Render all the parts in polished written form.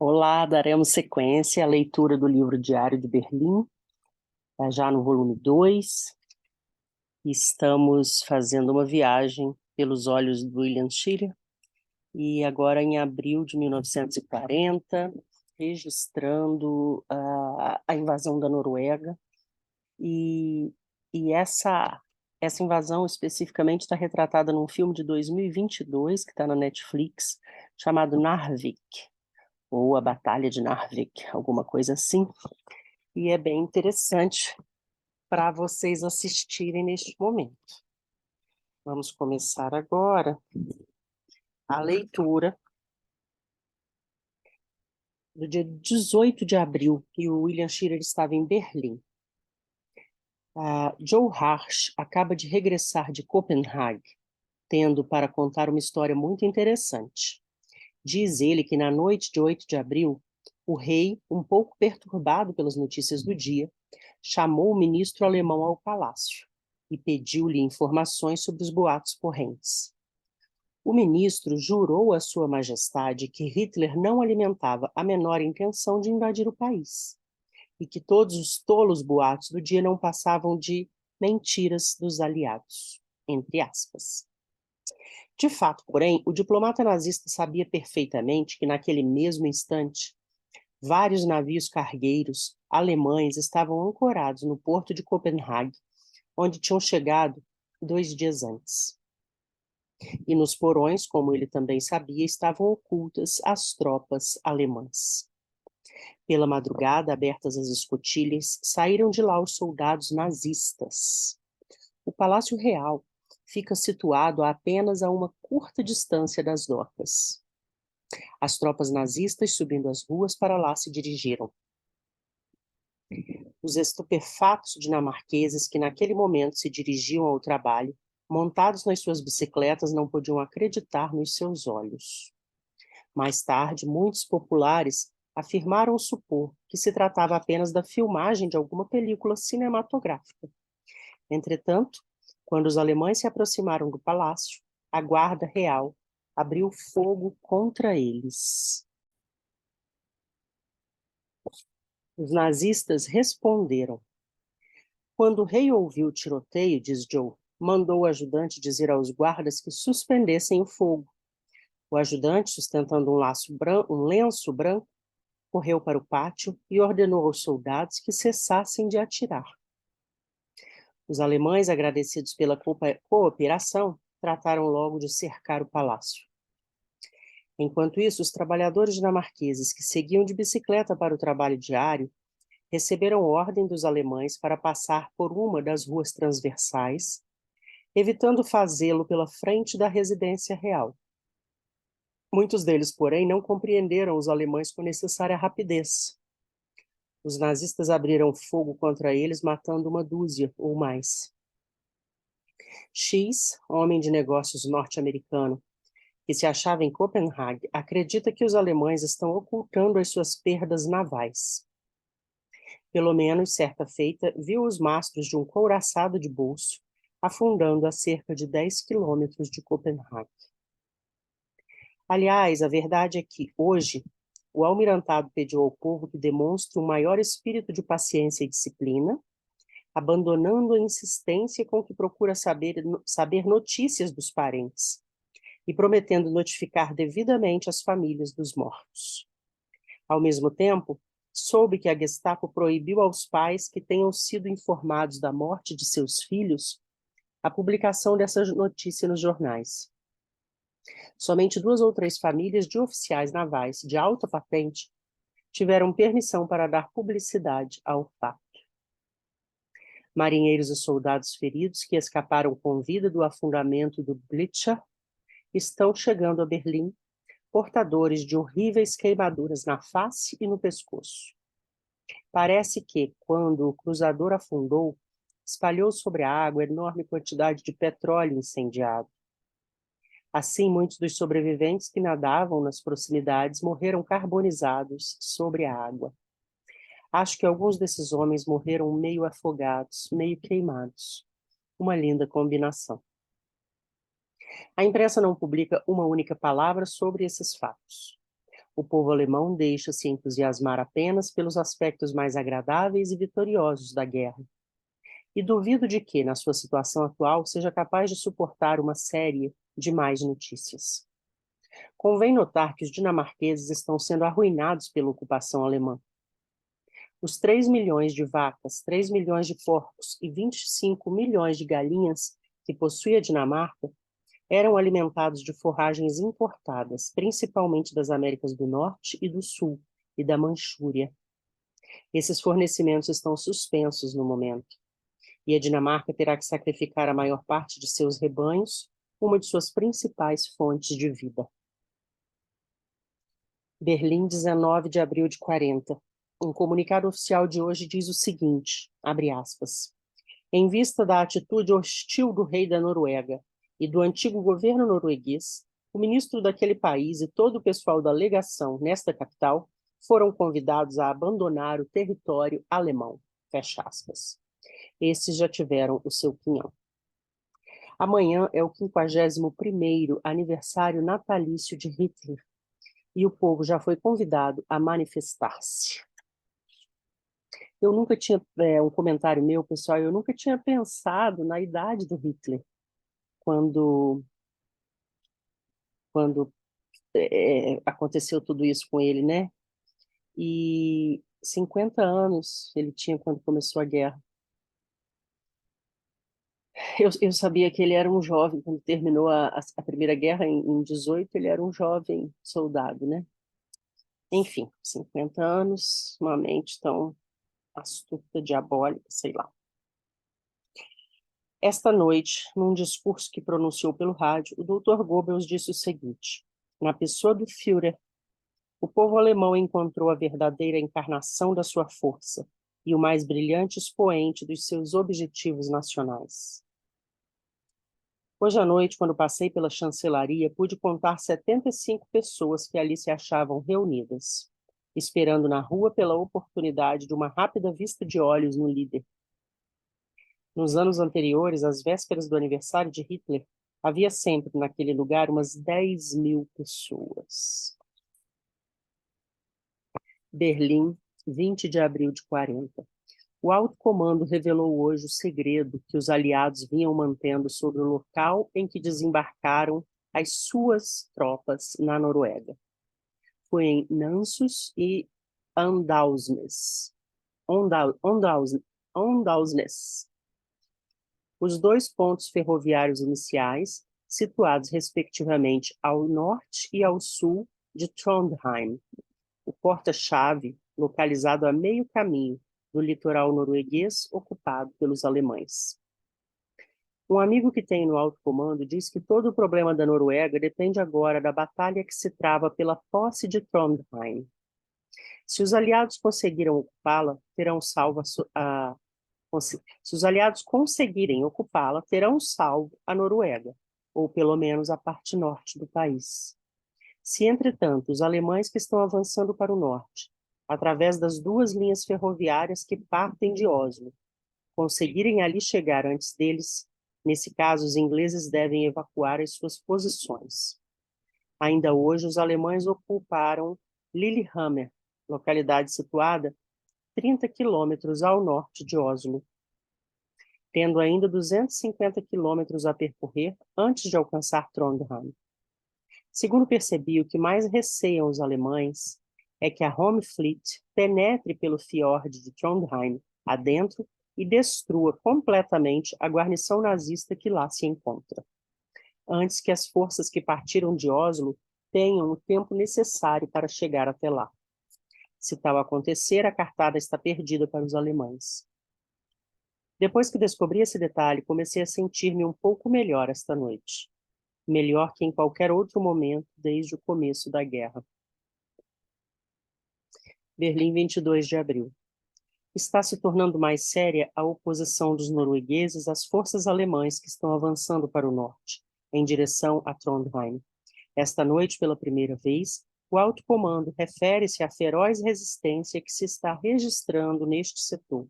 Olá, daremos sequência à leitura do livro Diário de Berlim, já no volume 2. Estamos fazendo uma viagem pelos olhos do William Shirer, e agora em abril de 1940, registrando a invasão da Noruega, e, e essa invasão especificamente está retratada num filme de 2022, que está na Netflix, chamado Narvik, ou A Batalha de Narvik, alguma coisa assim. E é bem interessante para vocês assistirem neste momento. Vamos começar agora a leitura do dia 18 de abril, e o William Shirer estava em Berlim. Joe Harsh acaba de regressar de Copenhague, tendo para contar uma história muito interessante. Diz ele que na noite de 8 de abril, o rei, um pouco perturbado pelas notícias do dia, chamou o ministro alemão ao palácio e pediu-lhe informações sobre os boatos correntes. O ministro jurou a sua majestade que Hitler não alimentava a menor intenção de invadir o país e que todos os tolos boatos do dia não passavam de mentiras dos aliados, entre aspas. De fato, porém, o diplomata nazista sabia perfeitamente que naquele mesmo instante vários navios cargueiros alemães estavam ancorados no porto de Copenhague, onde tinham chegado 2 dias antes. E nos porões, como ele também sabia, estavam ocultas as tropas alemãs. Pela madrugada, abertas as escotilhas, saíram de lá os soldados nazistas. O Palácio Real fica situado apenas a uma curta distância das docas. As tropas nazistas, subindo as ruas, para lá se dirigiram. Os estupefatos dinamarqueses que naquele momento se dirigiam ao trabalho, montados nas suas bicicletas, não podiam acreditar nos seus olhos. Mais tarde, muitos populares afirmaram supor que se tratava apenas da filmagem de alguma película cinematográfica. Entretanto, quando os alemães se aproximaram do palácio, a guarda real abriu fogo contra eles. Os nazistas responderam. Quando o rei ouviu o tiroteio, diz Joe, mandou o ajudante dizer aos guardas que suspendessem o fogo. O ajudante, sustentando um lenço branco, correu para o pátio e ordenou aos soldados que cessassem de atirar. Os alemães, agradecidos pela cooperação, trataram logo de cercar o palácio. Enquanto isso, os trabalhadores dinamarqueses que seguiam de bicicleta para o trabalho diário receberam ordem dos alemães para passar por uma das ruas transversais, evitando fazê-lo pela frente da residência real. Muitos deles, porém, não compreenderam os alemães com necessária rapidez. Os nazistas abriram fogo contra eles, matando uma dúzia ou mais. X, homem de negócios norte-americano, que se achava em Copenhague, acredita que os alemães estão ocultando as suas perdas navais. Pelo menos, certa feita, viu os mastros de um couraçado de bolso afundando a cerca de 10 quilômetros de Copenhague. Aliás, a verdade é que, hoje, o almirantado pediu ao povo que demonstre um maior espírito de paciência e disciplina, abandonando a insistência com que procura saber notícias dos parentes e prometendo notificar devidamente as famílias dos mortos. Ao mesmo tempo, soube que a Gestapo proibiu aos pais que tenham sido informados da morte de seus filhos a publicação dessa notícia nos jornais. Somente 2 ou 3 famílias de oficiais navais de alta patente tiveram permissão para dar publicidade ao fato. Marinheiros e soldados feridos que escaparam com vida do afundamento do Blitzer estão chegando a Berlim, portadores de horríveis queimaduras na face e no pescoço. Parece que, quando o cruzador afundou, espalhou sobre a água enorme quantidade de petróleo incendiado. Assim, muitos dos sobreviventes que nadavam nas proximidades morreram carbonizados sobre a água. Acho que alguns desses homens morreram meio afogados, meio queimados. Uma linda combinação. A imprensa não publica uma única palavra sobre esses fatos. O povo alemão deixa-se entusiasmar apenas pelos aspectos mais agradáveis e vitoriosos da guerra. E duvido de que, na sua situação atual, seja capaz de suportar uma série de más notícias. Convém notar que os dinamarqueses estão sendo arruinados pela ocupação alemã. Os 3 milhões de vacas, 3 milhões de porcos e 25 milhões de galinhas que possuía a Dinamarca eram alimentados de forragens importadas, principalmente das Américas do Norte e do Sul e da Manchúria. Esses fornecimentos estão suspensos no momento, e a Dinamarca terá que sacrificar a maior parte de seus rebanhos, uma de suas principais fontes de vida. Berlim, 19 de abril de 40. Um comunicado oficial de hoje diz o seguinte, abre aspas, em vista da atitude hostil do rei da Noruega e do antigo governo norueguês, o ministro daquele país e todo o pessoal da legação nesta capital foram convidados a abandonar o território alemão. Fecha aspas. Esses já tiveram o seu quinhão. Amanhã é o 51º aniversário natalício de Hitler e o povo já foi convidado a manifestar-se. Eu nunca tinha, um comentário meu, pessoal, eu nunca tinha pensado na idade do Hitler quando aconteceu tudo isso com ele, né? E 50 anos ele tinha quando começou a guerra. Eu sabia que ele era um jovem, quando terminou a Primeira Guerra, em 18, ele era um jovem soldado, né? Enfim, 50 anos, uma mente tão astuta, diabólica, sei lá. Esta noite, num discurso que pronunciou pelo rádio, o Dr. Goebbels disse o seguinte, na pessoa do Führer, o povo alemão encontrou a verdadeira encarnação da sua força e o mais brilhante expoente dos seus objetivos nacionais. Hoje à noite, quando passei pela chancelaria, pude contar 75 pessoas que ali se achavam reunidas, esperando na rua pela oportunidade de uma rápida vista de olhos no líder. Nos anos anteriores, às vésperas do aniversário de Hitler, havia sempre naquele lugar umas 10.000 pessoas. Berlim, 20 de abril de 40. O alto comando revelou hoje o segredo que os aliados vinham mantendo sobre o local em que desembarcaram as suas tropas na Noruega. Foi em Namsos e Åndalsnes. Os 2 pontos ferroviários iniciais, situados respectivamente ao norte e ao sul de Trondheim. O porta-chave, localizado a meio caminho do litoral norueguês ocupado pelos alemães. Um amigo que tem no alto comando diz que todo o problema da Noruega depende agora da batalha que se trava pela posse de Trondheim. Se os aliados conseguiram ocupá-la, terão salvo se os aliados conseguirem ocupá-la, terão salvo a Noruega, ou pelo menos a parte norte do país. Se, entretanto, os alemães que estão avançando para o norte, através das 2 linhas ferroviárias que partem de Oslo, conseguirem ali chegar antes deles, nesse caso, os ingleses devem evacuar as suas posições. Ainda hoje, os alemães ocuparam Lillehammer, localidade situada 30 quilômetros ao norte de Oslo, tendo ainda 250 quilômetros a percorrer antes de alcançar Trondheim. Segundo percebi, o que mais receiam os alemães é que a Home Fleet penetre pelo fiord de Trondheim adentro e destrua completamente a guarnição nazista que lá se encontra, antes que as forças que partiram de Oslo tenham o tempo necessário para chegar até lá. Se tal acontecer, a cartada está perdida para os alemães. Depois que descobri esse detalhe, comecei a sentir-me um pouco melhor esta noite. Melhor que em qualquer outro momento desde o começo da guerra. Berlim, 22 de abril. Está se tornando mais séria a oposição dos noruegueses às forças alemãs que estão avançando para o norte, em direção a Trondheim. Esta noite, pela primeira vez, o alto comando refere-se à feroz resistência que se está registrando neste setor.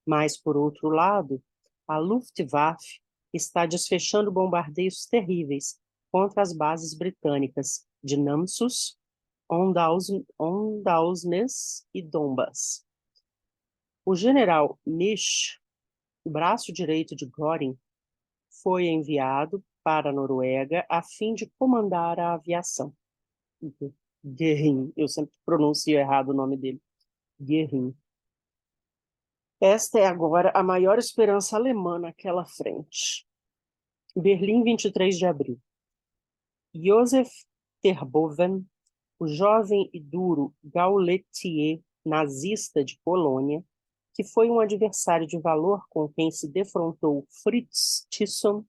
Mas, por outro lado, a Luftwaffe está desfechando bombardeios terríveis contra as bases britânicas de Namsos, Åndalsnes e Dombas. O general Nish, o braço direito de Göring, foi enviado para a Noruega a fim de comandar a aviação. Göring, eu sempre pronuncio errado o nome dele. Göring. Esta é agora a maior esperança alemã naquela frente. Berlim, 23 de abril. Josef Terboven, o jovem e duro gauletier nazista de Polônia, que foi um adversário de valor com quem se defrontou Fritz Thyssen,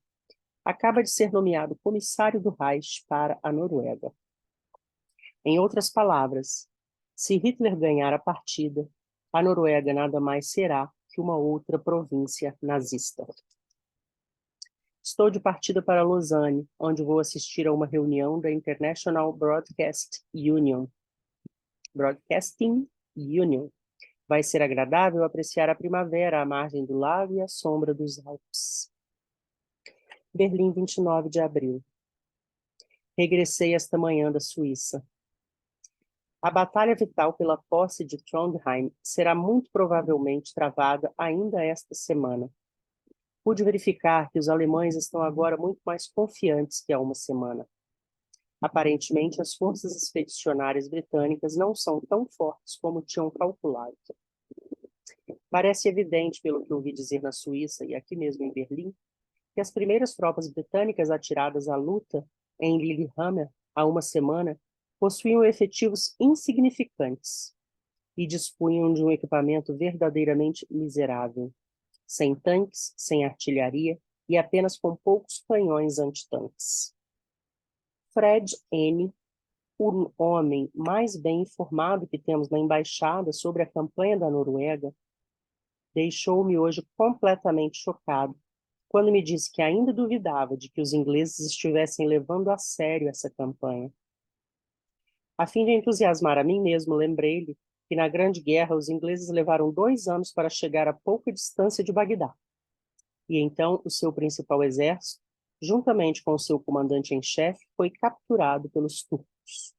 acaba de ser nomeado comissário do Reich para a Noruega. Em outras palavras, se Hitler ganhar a partida, a Noruega nada mais será que uma outra província nazista. Estou de partida para Lausanne, onde vou assistir a uma reunião da International Broadcasting Union. Vai ser agradável apreciar a primavera à margem do lago e à sombra dos Alpes. Berlim, 29 de abril. Regressei esta manhã da Suíça. A batalha vital pela posse de Trondheim será muito provavelmente travada ainda esta semana. Pude verificar que os alemães estão agora muito mais confiantes que há uma semana. Aparentemente, as forças expedicionárias britânicas não são tão fortes como tinham calculado. Parece evidente, pelo que ouvi dizer na Suíça e aqui mesmo em Berlim, que as primeiras tropas britânicas atiradas à luta em Lillehammer há uma semana possuíam efetivos insignificantes e dispunham de um equipamento verdadeiramente miserável, sem tanques, sem artilharia e apenas com poucos canhões antitanques. Fred N., o homem mais bem informado que temos na embaixada sobre a campanha da Noruega, deixou-me hoje completamente chocado quando me disse que ainda duvidava de que os ingleses estivessem levando a sério essa campanha. A fim de entusiasmar a mim mesmo, lembrei-lhe que na Grande Guerra os ingleses levaram 2 anos para chegar a pouca distância de Bagdá. E então o seu principal exército, juntamente com o seu comandante em chefe, foi capturado pelos turcos.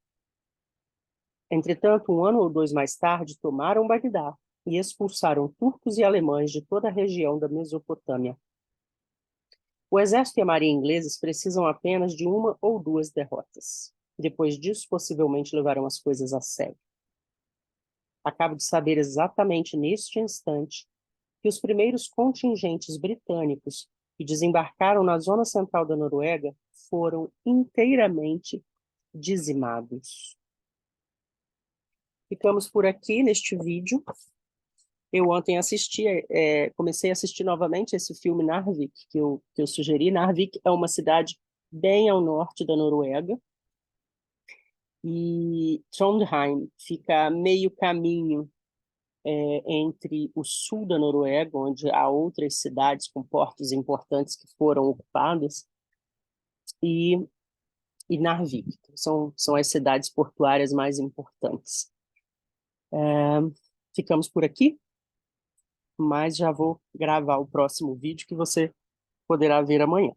Entretanto, 1 ano ou 2 mais tarde, tomaram Bagdá e expulsaram turcos e alemães de toda a região da Mesopotâmia. O exército e a marinha ingleses precisam apenas de 1 ou 2 derrotas. Depois disso, possivelmente levarão as coisas a sério. Acabo de saber exatamente neste instante que os primeiros contingentes britânicos que desembarcaram na zona central da Noruega foram inteiramente dizimados. Ficamos por aqui neste vídeo. Eu ontem comecei a assistir novamente esse filme Narvik, que eu sugeri. Narvik é uma cidade bem ao norte da Noruega, e Trondheim fica meio caminho entre o sul da Noruega, onde há outras cidades com portos importantes que foram ocupadas, e Narvik. São as cidades portuárias mais importantes. Ficamos por aqui, mas já vou gravar o próximo vídeo que você poderá ver amanhã.